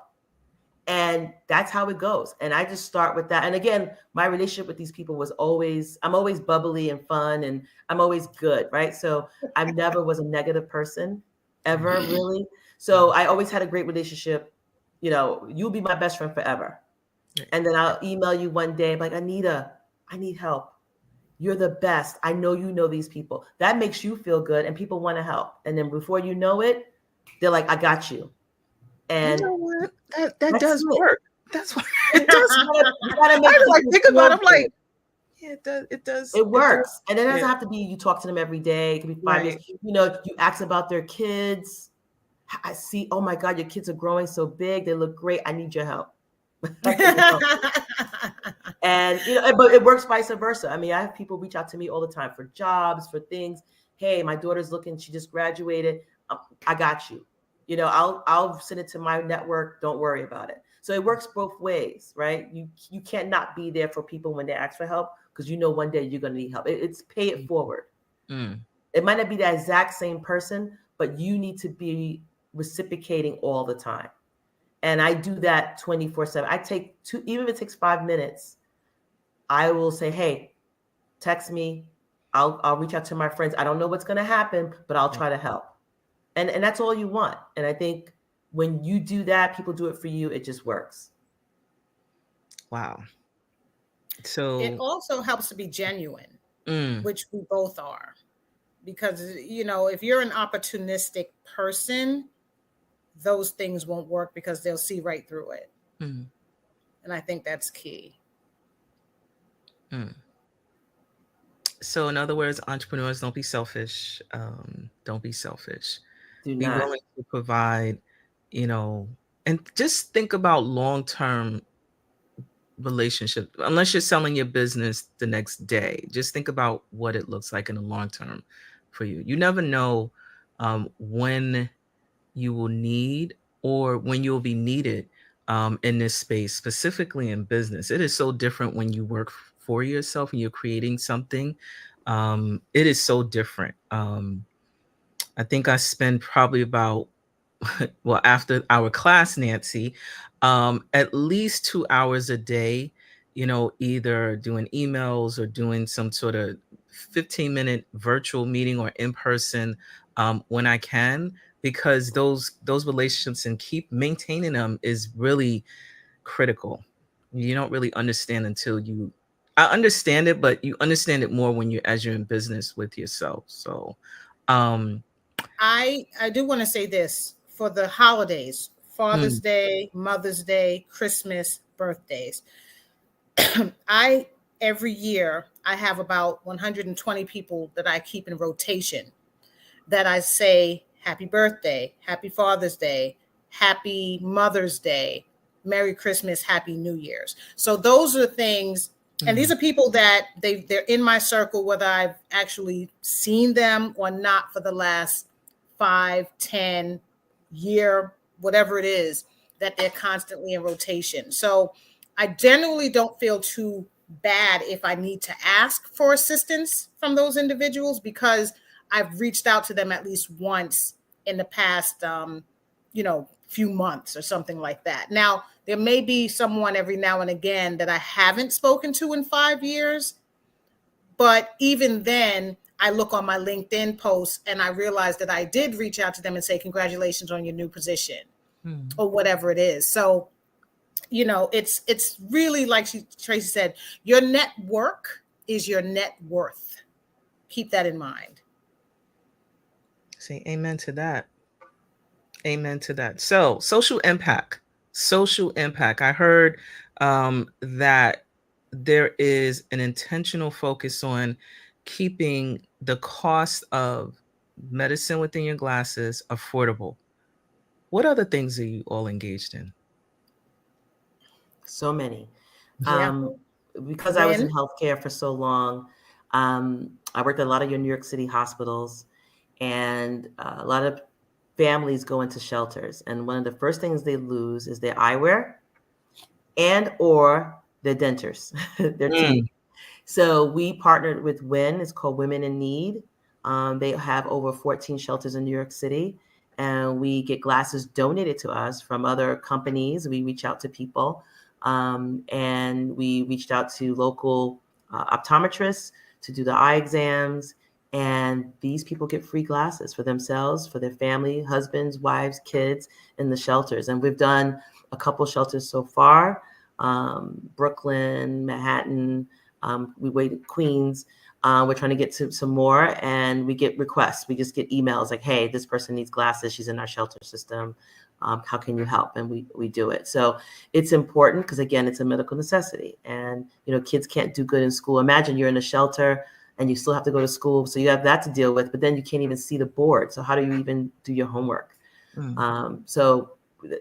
And that's how it goes. And I just start with that. And again, my relationship with these people was always, I'm always bubbly and fun and I'm always good, right? So I never was a negative person ever, really. So I always had a great relationship. You know, you'll be my best friend forever. And then I'll email you one day, like, Anita, I need help. You're the best. I know you know these people. That makes you feel good and people want to help. And then before you know it, they're like, I got you. And you know what? That does it. work. That's what it does. You gotta make I like people think feel about it, I'm good. like, yeah, it does. It does. It works. does. And it doesn't Yeah. have to be you talk to them every day. It can be 5 years. Right. You know, you ask about their kids. I see, oh my God, your kids are growing so big. They look great. I need your help. And, you know, but it works vice versa. I mean, I have people reach out to me all the time for jobs, for things. Hey, my daughter's looking, she just graduated. I got you. You know, I'll send it to my network. Don't worry about it. So it works both ways, right? You can't not be there for people when they ask for help because you know one day you're going to need help. It's pay it forward. It might not be the exact same person, but you need to be reciprocating all the time. And I do that 24/7. I take even if it takes 5 minutes, I will say, hey, text me. I'll reach out to my friends. I don't know what's going to happen, but I'll try to help. And that's all you want. And I think when you do that, people do it for you. It just works. Wow. So it also helps to be genuine, which we both are. Because, you know, if you're an opportunistic person, those things won't work because they'll see right through it. And I think that's key. So in other words, entrepreneurs, don't be selfish. Don't be selfish. Do Be not. willing to provide, you know, and just think about long-term relationship. Unless you're selling your business the next day, just think about what it looks like in the long term for you. You never know when you will need or when you'll be needed in this space, specifically in business. It is so different when you work for yourself and you're creating something. It is so different. I think I spend probably about, well, after our class, Nancey, at least 2 hours a day, you know, either doing emails or doing some sort of 15-minute virtual meeting or in person when I can, because those relationships and keep maintaining them is really critical. You don't really understand until I understand it, but you understand it more when as you're in business with yourself. So, I do want to say this for the holidays, Father's Day, Mother's Day, Christmas, birthdays. Every year I have about 120 people that I keep in rotation that I say happy birthday, happy Father's Day, happy Mother's Day, Merry Christmas, Happy New Year's. So those are things. And these are people that they're in my circle, whether I've actually seen them or not for the last 5, 10 year, whatever it is, that they're constantly in rotation. So I generally don't feel too bad if I need to ask for assistance from those individuals because I've reached out to them at least once in the past, few months or something like that. Now, there may be someone every now and again that I haven't spoken to in 5 years, but even then, I look on my LinkedIn posts and I realize that I did reach out to them and say, congratulations on your new position or whatever it is. So, you know, it's really like Tracy said, your network is your net worth. Keep that in mind. Say amen to that. Amen to that. So social impact. Social impact. I heard that there is an intentional focus on keeping the cost of medicine within your glasses affordable. What other things are you all engaged in? So many. Yeah. Because I was in When? healthcare for so long, I worked at a lot of your New York City hospitals, and a lot of families go into shelters. And one of the first things they lose is their eyewear and or their dentures, their teeth. So we partnered with WIN. It's called Women in Need. They have over 14 shelters in New York City, and we get glasses donated to us from other companies. We reach out to people, and we reached out to local optometrists to do the eye exams. And these people get free glasses for themselves, for their family, husbands, wives, kids in the shelters. And we've done a couple shelters so far, Brooklyn, Manhattan, we waited Queens. We're trying to get to some more, and we get requests. We just get emails like, hey, this person needs glasses. She's in our shelter system. How can you help? And we do it. So it's important because, again, it's a medical necessity. And, kids can't do good in school. Imagine you're in a shelter and you still have to go to school. So you have that to deal with, but then you can't even see the board. So how do you even do your homework? So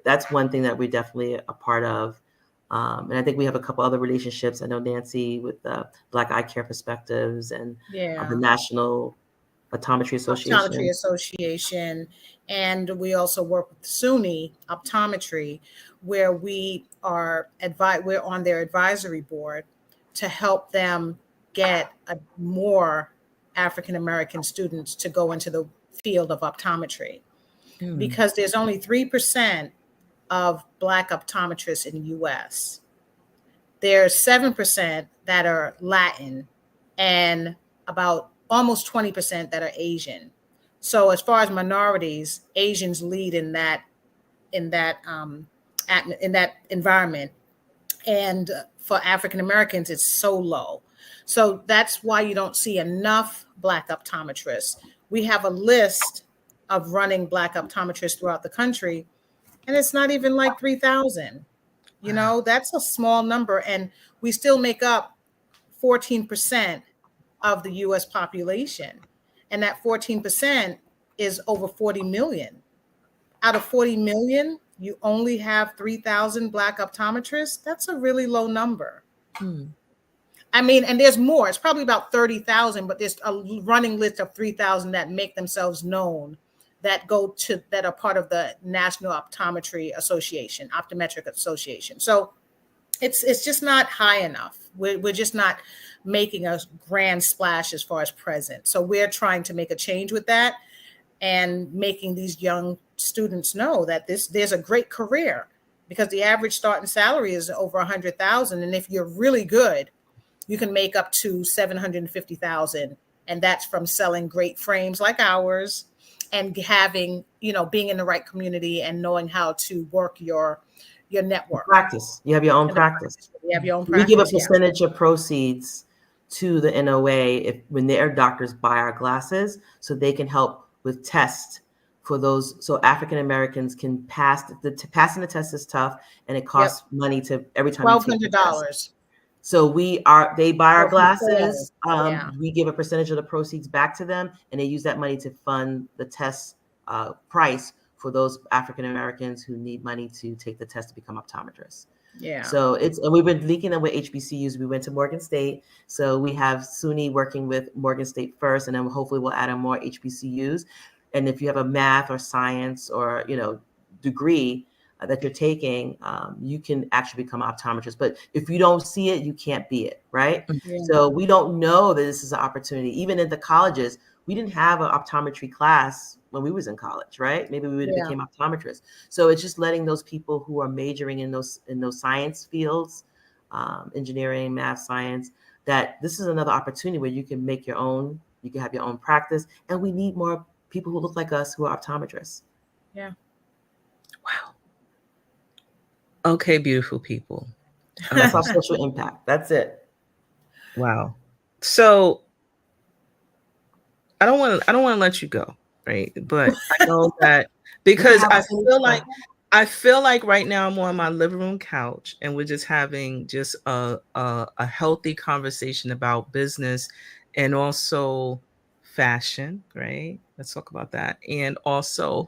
that's one thing that we're definitely a part of. And I think we have a couple other relationships. I know Nancey with Black Eye Care Perspectives and the National Optometry Association. And we also work with SUNY Optometry, where we're on their advisory board to help them get more African-American students to go into the field of optometry. Because there's only 3% of Black optometrists in the US. There's 7% that are Latin and about almost 20% that are Asian. So as far as minorities, Asians lead in that environment. And for African Americans, it's so low. So that's why you don't see enough Black optometrists. We have a list of running Black optometrists throughout the country, and it's not even like 3,000. That's a small number. And we still make up 14% of the US population. And that 14% is over 40 million. Out of 40 million, you only have 3,000 Black optometrists. That's a really low number. I mean, and there's more. It's probably about 30,000, but there's a running list of 3,000 that make themselves known, that are part of the National Optometric Association. So it's just not high enough. We're just not making a grand splash as far as present. So we're trying to make a change with that and making these young students know that there's a great career, because the average starting salary is over 100,000. And if you're really good, you can make up to 750,000. And that's from selling great frames like ours, and having, being in the right community and knowing how to work your network. Practice. You have your own practice. You have your own practice. We give a percentage of proceeds to the NOA when their doctors buy our glasses, so they can help with tests for those. So African Americans can pass passing the test is tough, and it costs money to every time. $1,200. So they buy our glasses. We give a percentage of the proceeds back to them, and they use that money to fund the test price for those African Americans who need money to take the test to become optometrists. Yeah. So and we've been linking them with HBCUs. We went to Morgan State. So we have SUNY working with Morgan State first, and then hopefully we'll add on more HBCUs. And if you have a math or science or, degree that you're taking, you can actually become an optometrist. But if you don't see it, you can't be it, right? Yeah. So we don't know that this is an opportunity. Even in the colleges, we didn't have an optometry class when we was in college, right? Maybe we would have became optometrists. So it's just letting those people who are majoring in those science fields, engineering, math, science, that this is another opportunity where you can make your own, you can have your own practice. And we need more people who look like us who are optometrists. Yeah. Wow. Okay, beautiful people. And that's our social impact. That's it. Wow. So I don't want to let you go. right? But I know that because I feel like right now I'm on my living room couch and we're just having just a healthy conversation about business and also fashion, right? Let's talk about that. And also,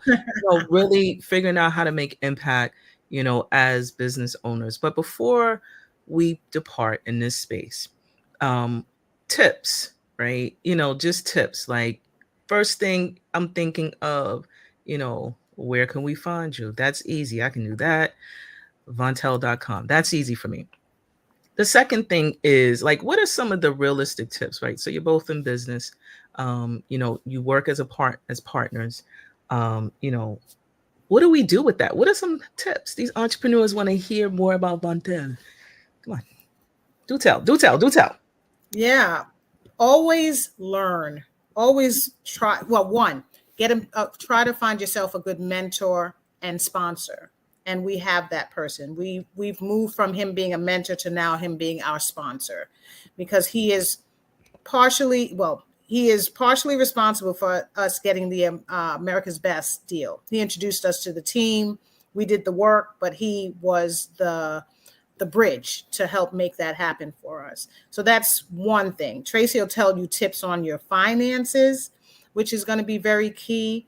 really figuring out how to make impact, as business owners. But before we depart in this space, tips, right? Just tips. Like, first thing I'm thinking of, where can we find you? That's easy. I can do that. Vontelle.com. That's easy for me. The second thing is, like, what are some of the realistic tips, right? So you're both in business. You work as partners. What do we do with that? What are some tips? These entrepreneurs want to hear more about Vontelle. Come on. Do tell. Yeah. Always learn. Always try. Well, one, try to find yourself a good mentor and sponsor. And we have that person. We've moved from him being a mentor to now him being our sponsor, because he is partially responsible for us getting the America's Best deal. He introduced us to the team. We did the work, but he was the bridge to help make that happen for us. So that's one thing. Tracy will tell you tips on your finances, which is going to be very key.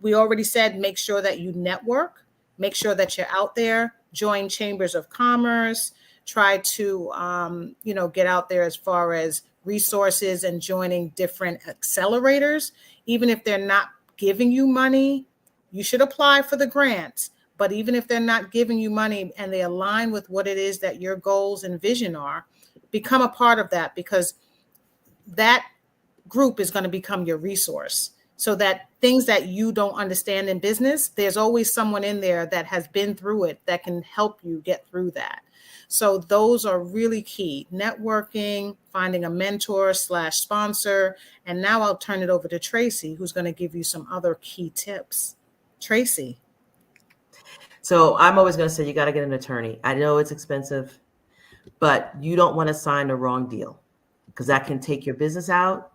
We already said, make sure that you network, make sure that you're out there, join chambers of commerce, try to, get out there as far as resources and joining different accelerators. Even if they're not giving you money, you should apply for the grants. But even if they're not giving you money and they align with what it is that your goals and vision are, become a part of that, because that group is going to become your resource. So that things that you don't understand in business, there's always someone in there that has been through it that can help you get through that. So those are really key. Networking, finding a mentor / sponsor. And now I'll turn it over to Tracy, who's going to give you some other key tips. Tracy. So I'm always going to say you got to get an attorney. I know it's expensive, but you don't want to sign the wrong deal, because that can take your business out.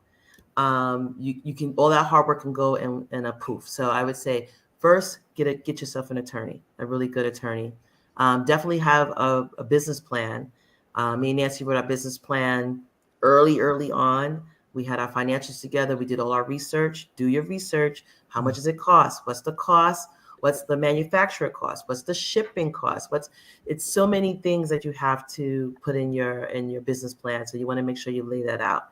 You can, all that hard work can go in a poof. So I would say first, get yourself an attorney, a really good attorney. Definitely have a business plan. Me and Nancey wrote our business plan early on. We had our financials together. We did all our research. Do your research. How much does it cost? What's the cost? What's the manufacturer cost? What's the shipping cost? It's so many things that you have to put in your business plan. So you want to make sure you lay that out.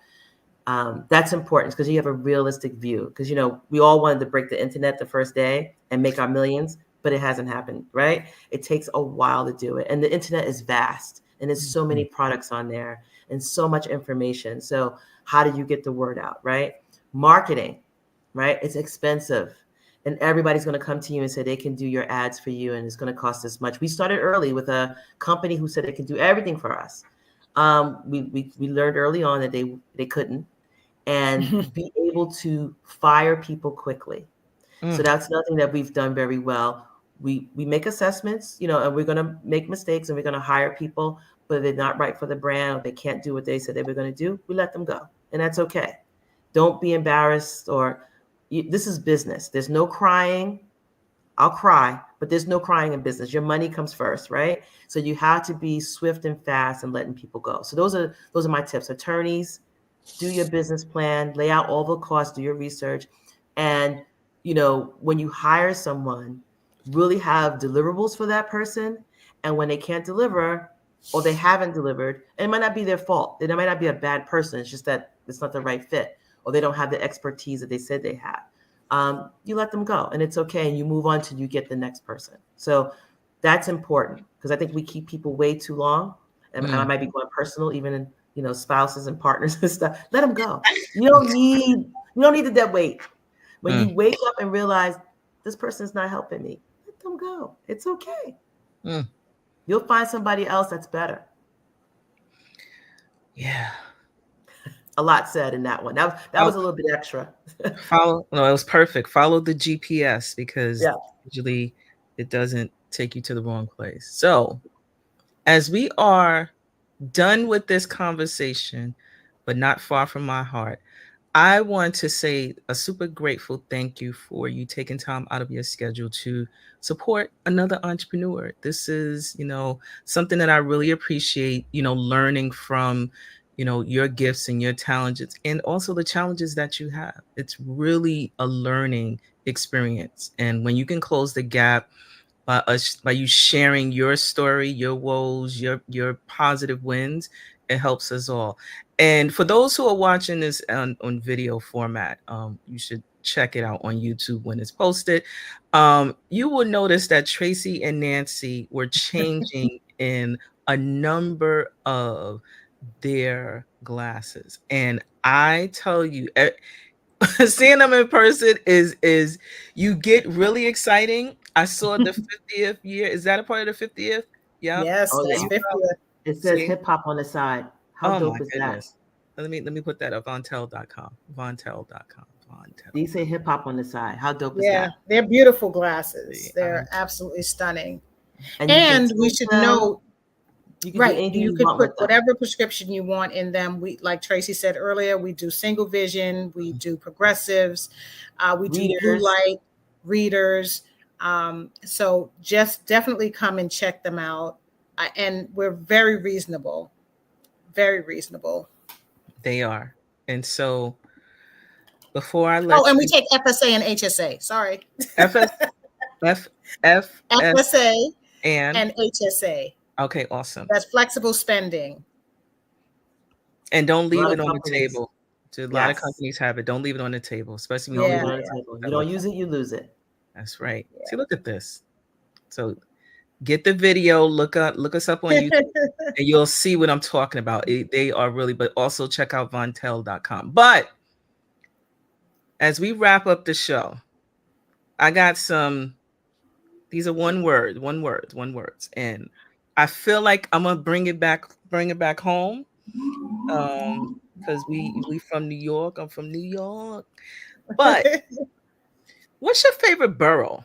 That's important, because you have a realistic view, because, we all wanted to break the internet the first day and make our millions, but it hasn't happened, right? It takes a while to do it. And the internet is vast, and there's so many products on there and so much information. So how do you get the word out, right? Marketing, right? It's expensive. And everybody's going to come to you and say they can do your ads for you, and it's going to cost this much. We started early with a company who said they could do everything for us. We learned early on that they couldn't, and be able to fire people quickly. So that's nothing that we've done very well. We make assessments, and we're going to make mistakes, and we're going to hire people, but they're not right for the brand, or they can't do what they said they were going to do. We let them go, and that's okay. Don't be embarrassed, this is business. There's no crying. I'll cry, but there's no crying in business. Your money comes first, right? So you have to be swift and fast and letting people go. So those are my tips. Attorneys, do your business plan, lay out all the costs, do your research. And, when you hire someone, really have deliverables for that person. And when they can't deliver, or they haven't delivered, and it might not be their fault. They might not be a bad person. It's just that it's not the right fit, or they don't have the expertise that they said they have. You let them go, and it's okay. And you move on till you get the next person. So that's important, because I think we keep people way too long. And I might be going personal, even in, spouses and partners and stuff. Let them go. You don't need the dead weight. When you wake up and realize this person is not helping me, let them go. It's okay. You'll find somebody else that's better. Yeah. A lot said in that one. That was a little bit extra. It was perfect. Follow the GPS, because usually it doesn't take you to the wrong place. So as we are done with this conversation, but not far from my heart, I want to say a super grateful thank you for you taking time out of your schedule to support another entrepreneur. This is, something that I really appreciate, learning from, your gifts and your talents and also the challenges that you have. It's really a learning experience. And when you can close the gap by you sharing your story, your woes, your positive wins, it helps us all. And for those who are watching this on video format, you should check it out on YouTube when it's posted. You will notice that Tracy and Nancey were changing in a number of their glasses. And I tell you, seeing them in person is you get really exciting. I saw the 50th year. Is that a part of the 50th? Yep. Yes, Oh that's yeah. 50th. It says See? hip hop on the side. How Oh my dope is that? goodness. Let me put that up. Vontelle.com. Vontelle.com. These say hip hop on the side. How dope is Yeah, that? they're beautiful glasses. See, They're absolutely stunning. And you can And we tint should them. note, You can do right, anything you you could want put with them. whatever prescription you want in them. We, like Tracy said earlier, we do single vision, we do progressives, we do blue Readers. light readers. So just definitely come and check them out. And we're very reasonable, very reasonable. They are. And so before I Oh, let and you we take FSA and HSA. Sorry. FS FSA and and HSA. okay, awesome. That's flexible spending. And don't leave lot it of on the companies- table. A lot of Yes. companies have it. Don't leave it on the table, especially Don't when leave Yeah. it on the table. You don't use it, you lose it. That's right. See, look at this. So get the video, look us up on YouTube, and you'll see what I'm talking about. They are really, but also check out Vontelle.com. But as we wrap up the show, I got these are one words. And I feel like I'm gonna bring it back home. Because we from New York. I'm from New York. But what's your favorite borough?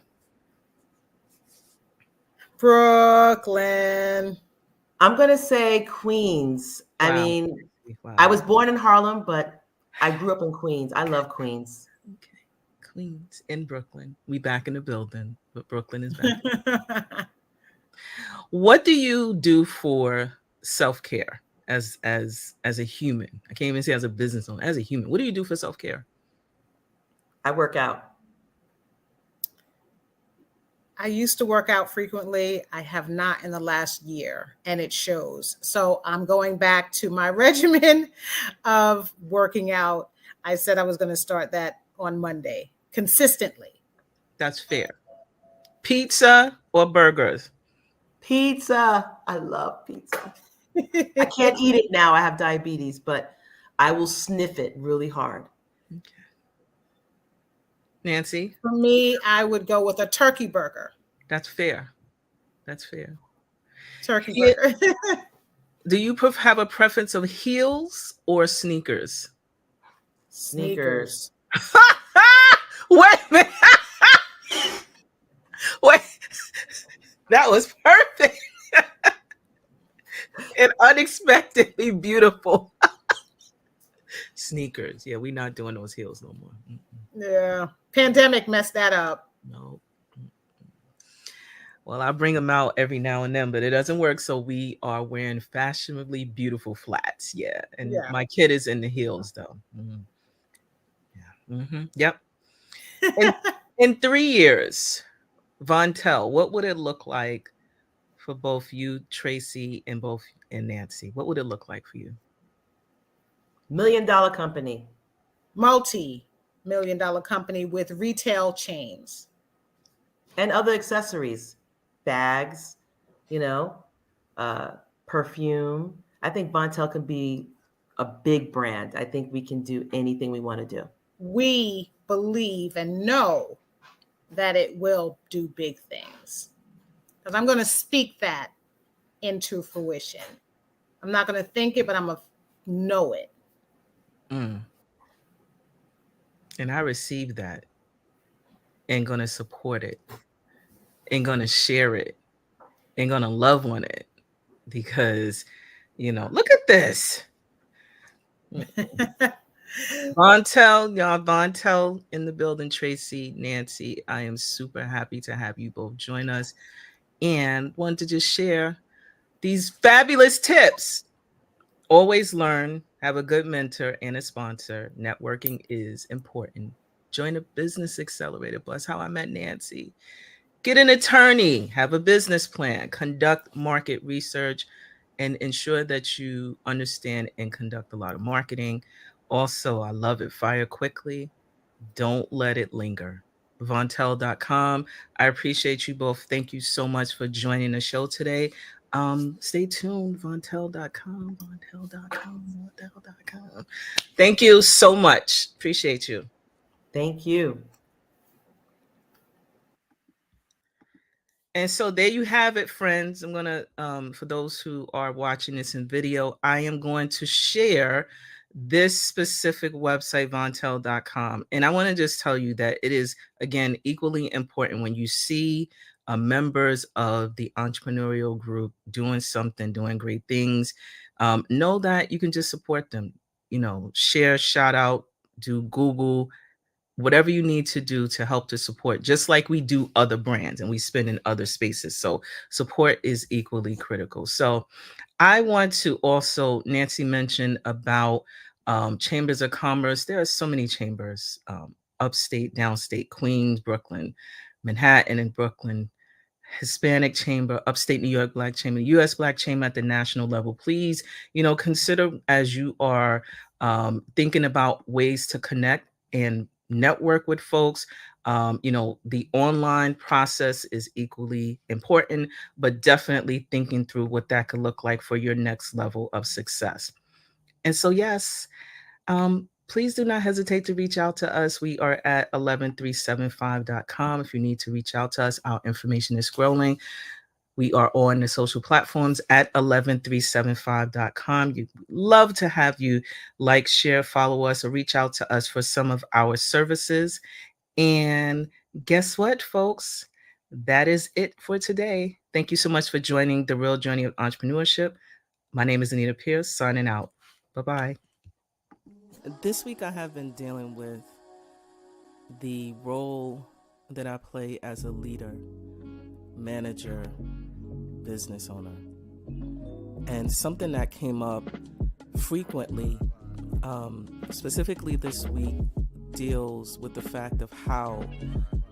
Brooklyn. I'm gonna say Queens. Wow. I mean, Wow. I was born in Harlem, but I grew up in Queens. I love Queens. Okay. Queens in Brooklyn. We back in the building, but Brooklyn is back. What do you do for self-care as a human? I can't even say as a business owner, as a human. What do you do for self-care? I work out. I used to work out frequently. I have not in the last year, and it shows. So I'm going back to my regimen of working out. I said I was going to start that on Monday consistently. That's fair. Pizza or burgers? Pizza. I love pizza. I can't eat it now. I have diabetes, but I will sniff it really hard. Okay. Nancey? For me, I would go with a turkey burger. That's fair. That's fair. Turkey Yeah. burger. Do you have a preference of heels or sneakers? Sneakers. Wait a minute. Wait. That was perfect. And unexpectedly beautiful. Sneakers. Yeah, we're not doing those heels no more. Yeah. Pandemic messed that up. No. Well, I bring them out every now and then, but it doesn't work. So we are wearing fashionably beautiful flats. Yeah. And my kid is in the heels though. Mm-hmm. Yeah. Mm-hmm. Yep. In 3 years, Vontelle, what would it look like for both you, Tracy, and Nancey? What would it look like for you? $1 million company. Multi-million-dollar company with retail chains. And other accessories. Bags, perfume. I think Vontelle can be a big brand. I think we can do anything we want to do. We believe and know that it will do big things. Because I'm going to speak that into fruition. I'm not going to think it, but I'm going to know it. And I receive that and going to support it and going to share it and going to love on it because, look at this. Vontelle, y'all, Vontelle in the building, Tracy, Nancey. I am super happy to have you both join us and want to just share these fabulous tips. Always learn, have a good mentor and a sponsor. Networking is important. Join a business accelerator. That's how I met Nancey. Get an attorney, have a business plan, conduct market research, and ensure that you understand and conduct a lot of marketing. Also, I love it. Fire quickly. Don't let it linger. Vontelle.com. I appreciate you both. Thank you so much for joining the show today. Stay tuned. Vontelle.com. Vontelle.com. Thank you so much. Appreciate you. Thank you. And so there you have it, friends. I'm going to, for those who are watching this in video, I am going to share this specific website, Vontelle.com. And I want to just tell you that it is, again, equally important when you see members of the entrepreneurial group doing something, doing great things. Know that you can just support them, share, shout out, do Google, whatever you need to do to help to support, just like we do other brands and we spend in other spaces. So support is equally critical. So I want to also, Nancey mentioned about chambers of commerce. There are so many chambers, upstate, downstate, Queens, Brooklyn, Manhattan and Brooklyn, Hispanic Chamber, upstate New York Black Chamber, U.S. Black Chamber at the national level. Please, consider as you are thinking about ways to connect and network with folks. The online process is equally important, but definitely thinking through what that could look like for your next level of success. And so, yes, please do not hesitate to reach out to us. We are at 11375.com. If you need to reach out to us, our information is scrolling. We are on the social platforms at 11375.com. We'd love to have you like, share, follow us, or reach out to us for some of our services. And guess what, folks? That is it for today. Thank you so much for joining The Real Journey of Entrepreneurship. My name is Anita Pierce, signing out. Bye-bye. This week I have been dealing with the role that I play as a leader, manager, business owner. And something that came up frequently, specifically this week, deals with the fact of how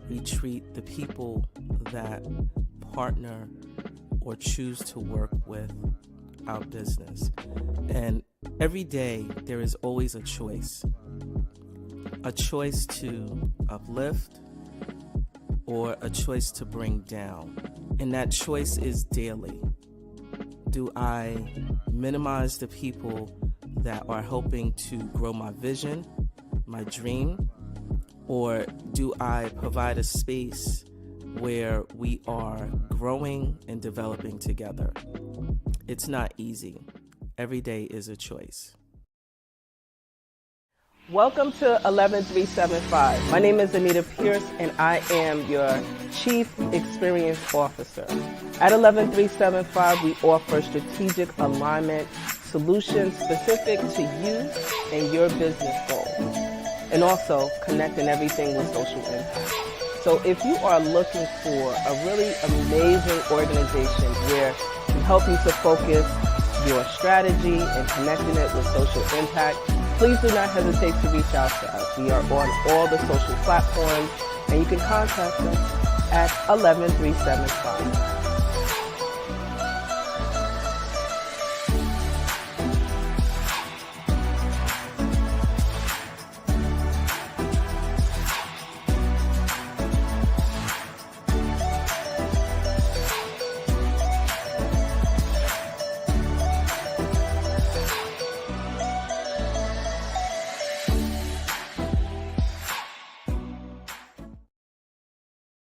we treat the people that partner or choose to work with our business. And every day there is always a choice to uplift or a choice to bring down. And that choice is daily. Do I minimize the people that are helping to grow my vision, my dream, or do I provide a space where we are growing and developing together? It's not easy. Every day is a choice. Welcome to 11375. My name is Anita Pierce, and I am your Chief Experience Officer. At 11375, we offer strategic alignment solutions specific to you and your business goals, and also connecting everything with social impact. So if you are looking for a really amazing organization where we help you to focus your strategy and connecting it with social impact, please do not hesitate to reach out to us. We are on all the social platforms, and you can contact us at 11375.